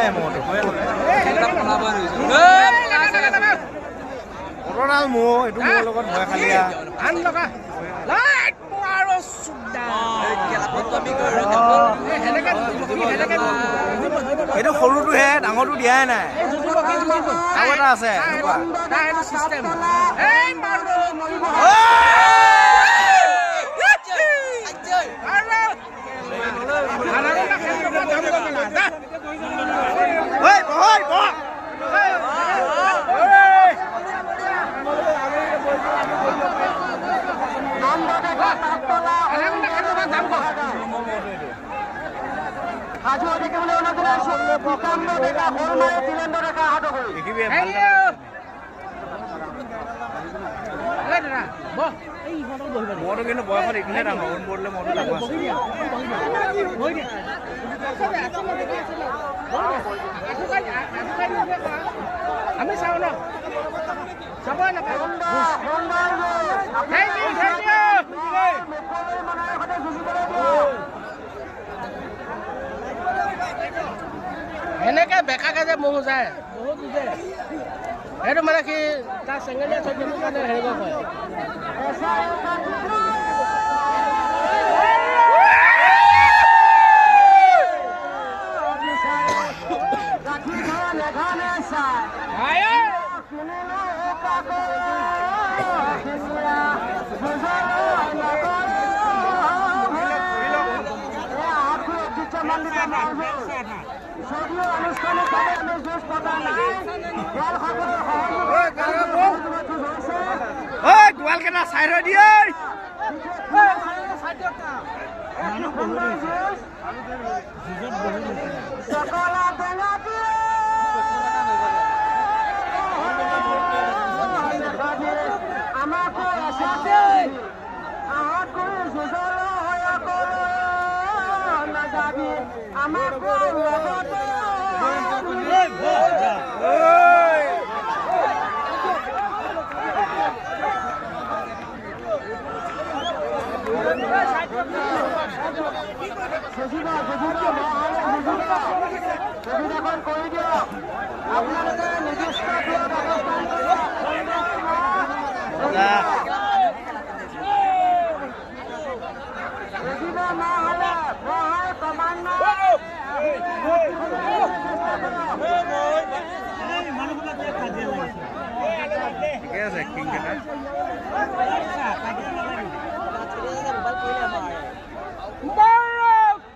নাই মহটো কটনাল মহ এইটো মোৰ লগত ভয় খালীয়া এইটো সৰুটোহে ডাঙৰটো দিয়াই নাই আৰু এটা আছে সাজু দেখিবলৈ অনুযায়ী প্ৰকাণ্ড ডেকা সৰুমাৰী তিলেন্দ্ৰ ডেকা আহত কৰি মহটো কিন্তু বয়সত এইখিনিয়ে ডাঙৰ বৰলে মহটো ডাঙৰ আমি চাওঁ ন চাব এনেকে বেকাকে যে মহ যায় বহুত বুজে সেইটো মানে কি তাৰ চেঙেলীয়া চৈধ্যৰ কাৰণে হেৰিব কয় গোৱাল কেইটা চাই ৰৈ দিয়ে ঠিকে আছে কিং কেইটা